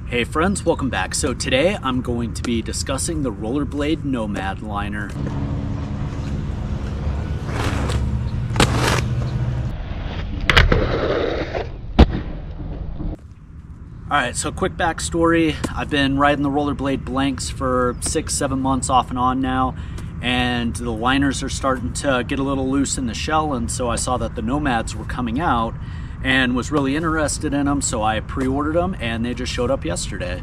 Hey friends, welcome back. So today I'm going to be discussing the Rollerblade Nomad liner. Alright, so quick backstory. I've been riding the Rollerblade blanks for 6-7 months off and on now, and the liners are starting to get a little loose in the shell, and so I saw that the Nomads were coming out and was really interested in them, so I pre-ordered them and they just showed up yesterday.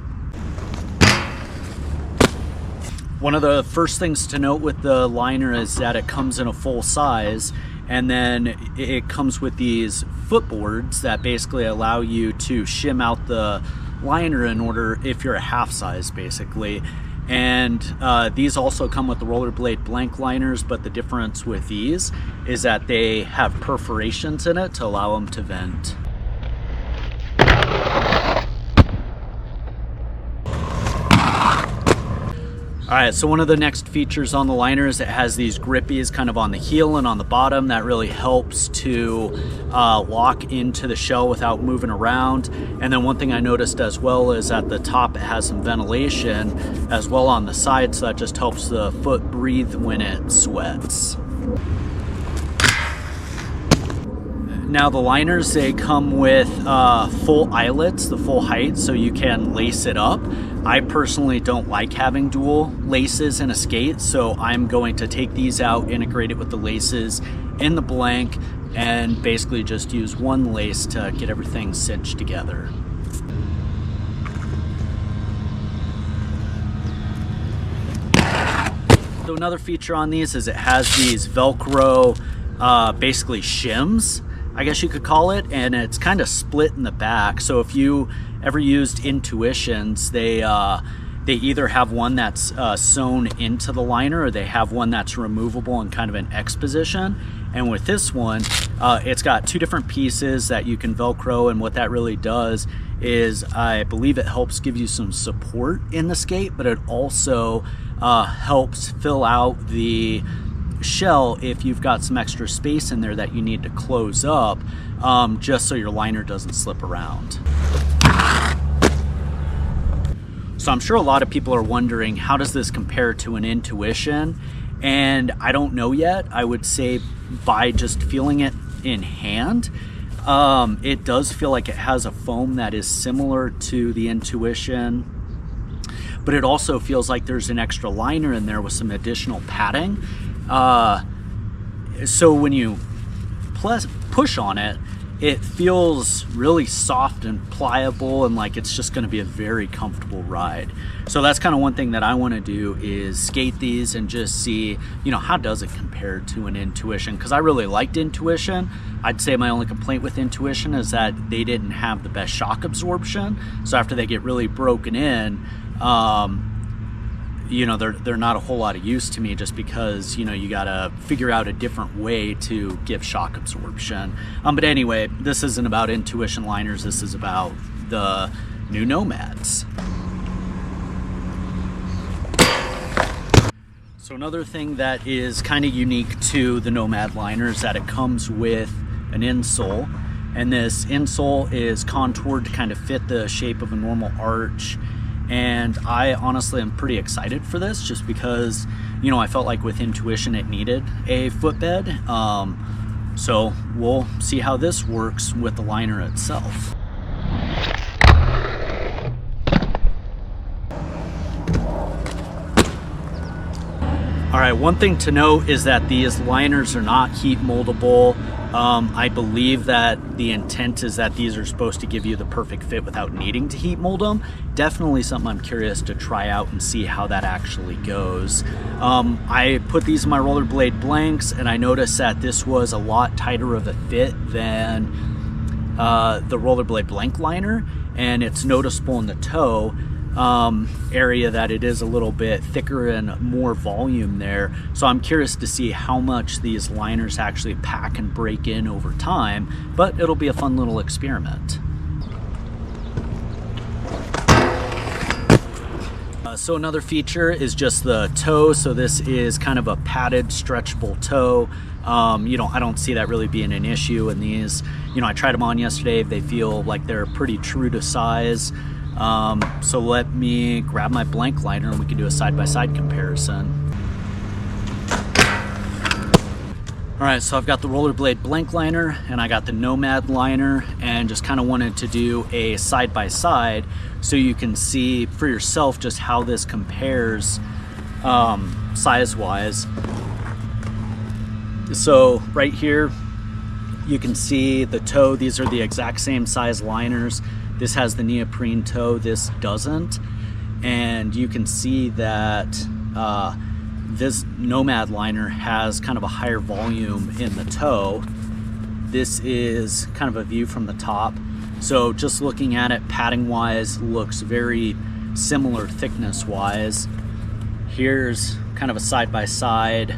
One of the first things to note with the liner is that it comes in a full size, and then it comes with these footboards that basically allow you to shim out the liner in order if you're a half size basically. And these also come with the Rollerblade blank liners, but the difference with these is that they have perforations in it to allow them to vent. Alright, so one of the next features on the liner is it has these grippies kind of on the heel and on the bottom that really helps to lock into the shell without moving around. And then one thing I noticed as well is at the top it has some ventilation as well on the side, so that just helps the foot breathe when it sweats. Now the liners, they come with full eyelets, the full height, so you can lace it up. I personally don't like having dual laces in a skate, so I'm going to take these out, integrate it with the laces in the blank, and basically just use one lace to get everything cinched together. So another feature on these is it has these Velcro, basically shims, I guess you could call it, and it's kind of split in the back. So if you ever used Intuitions, they either have one that's sewn into the liner, or they have one that's removable in kind of an X position. And with this one, it's got two different pieces that you can Velcro, and what that really does is I believe it helps give you some support in the skate, but it also helps fill out the shell if you've got some extra space in there that you need to close up, just so your liner doesn't slip around. So I'm sure a lot of people are wondering, how does this compare to an Intuition? And I don't know yet. I would say by just feeling it in hand, it does feel like it has a foam that is similar to the Intuition, but it also feels like there's an extra liner in there with some additional padding. So when you push on it, it feels really soft and pliable, and like it's just going to be a very comfortable ride. So that's kind of one thing that I want to do, is skate these and just see, you know, how does it compare to an Intuition? Because I really liked Intuition. I'd say my only complaint with Intuition is that they didn't have the best shock absorption. So after they get really broken in, you know, they're not a whole lot of use to me, just because, you know, you gotta figure out a different way to give shock absorption. But anyway, this isn't about Intuition liners, this is about the new Nomads. So another thing that is kind of unique to the Nomad liner is that it comes with an insole, and this insole is contoured to kind of fit the shape of a normal arch. And I honestly am pretty excited for this, just because, you know, I felt like with Intuition it needed a footbed. So we'll see how this works with the liner itself. All right, one thing to note is that these liners are not heat moldable. I believe that the intent is that these are supposed to give you the perfect fit without needing to heat mold them. Definitely something I'm curious to try out and see how that actually goes. I put these in my Rollerblade blanks, and I noticed that this was a lot tighter of a fit than the Rollerblade blank liner, and it's noticeable in the toe area that it is a little bit thicker and more volume there. So I'm curious to see how much these liners actually pack and break in over time, but it'll be a fun little experiment. So another feature is just the toe. So this is kind of a padded, stretchable toe. You know, I don't see that really being an issue in these. You know, I tried them on yesterday. They feel like they're pretty true to size. So let me grab my blank liner and we can do a side-by-side comparison. All right, so I've got the Rollerblade blank liner and I got the Nomad liner, and just kind of wanted to do a side-by-side so you can see for yourself just how this compares size-wise. So right here, you can see the toe. These are the exact same size liners. This has the neoprene toe, this doesn't. And you can see that this Nomad liner has kind of a higher volume in the toe. This is kind of a view from the top. So just looking at it padding wise, looks very similar thickness wise. Here's kind of a side-by-side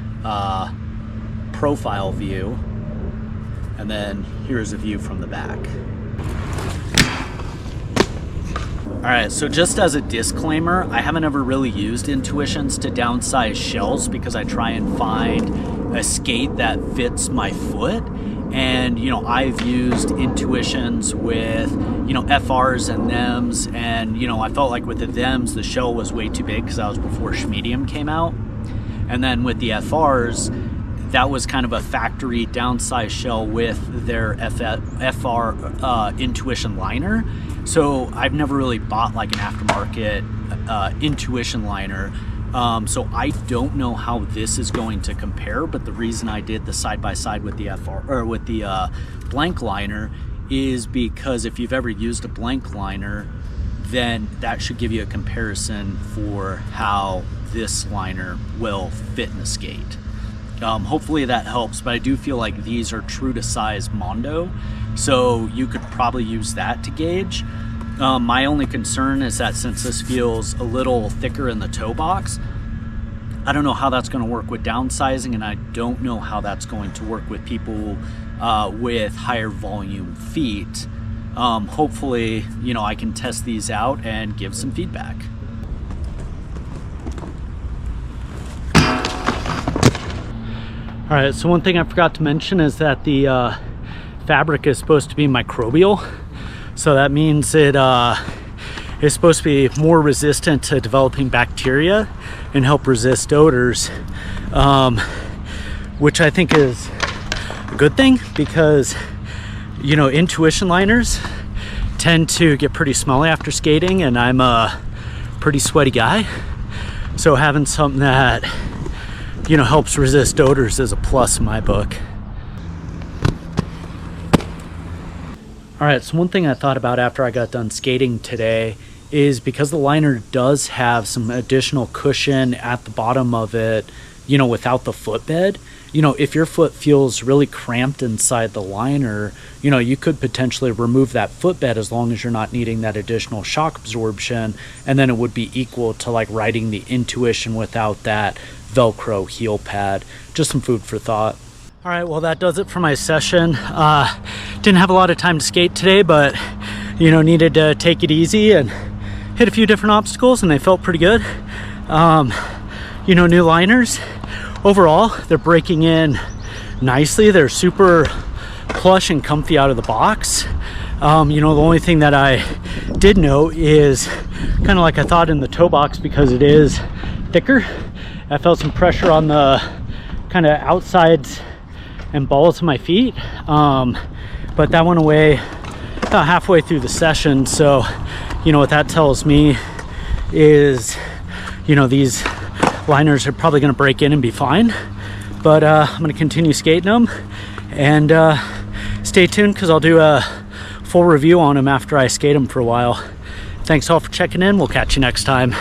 profile view. And then here's a view from the back. All right, so just as a disclaimer, I haven't ever really used Intuitions to downsize shells because I try and find a skate that fits my foot. And, you know, I've used Intuitions with, you know, FRs and thems. And, you know, I felt like with the thems, the shell was way too big because that was before Schmedium came out. And then with the FRs, that was kind of a factory downsized shell with their FR Intuition liner. So I've never really bought like an aftermarket Intuition liner. So I don't know how this is going to compare, but the reason I did the side-by-side with the FR or with the blank liner is because if you've ever used a blank liner, then that should give you a comparison for how this liner will fit in a skate. Hopefully that helps, but I do feel like these are true to size Mondo, so you could probably use that to gauge. My only concern is that since this feels a little thicker in the toe box, I don't know how that's going to work with downsizing, and I don't know how that's going to work with people with higher volume feet. Hopefully, you know, I can test these out and give some feedback. All right, so one thing I forgot to mention is that the fabric is supposed to be microbial. So that means it is supposed to be more resistant to developing bacteria and help resist odors, which I think is a good thing because, you know, Intuition liners tend to get pretty smelly after skating, and I'm a pretty sweaty guy. So having something that, you know, helps resist odors is a plus in my book. All right, so one thing I thought about after I got done skating today is because the liner does have some additional cushion at the bottom of it, you know, without the footbed, you know, if your foot feels really cramped inside the liner, you know, you could potentially remove that footbed as long as you're not needing that additional shock absorption, and then it would be equal to like riding the Intuition without that Velcro heel pad. Just some food for thought. All right, well, that does it for my session. Didn't have a lot of time to skate today, but, you know, needed to take it easy and hit a few different obstacles, and they felt pretty good. You know, new liners. Overall, they're breaking in nicely. They're super plush and comfy out of the box. You know, the only thing that I did note is kind of like I thought in the toe box, because it is thicker. I felt some pressure on the kind of outsides and balls of my feet, but that went away about halfway through the session. So, you know, what that tells me is, you know, these liners are probably going to break in and be fine, but I'm going to continue skating them, and stay tuned because I'll do a full review on them after I skate them for a while. Thanks all for checking in. We'll catch you next time.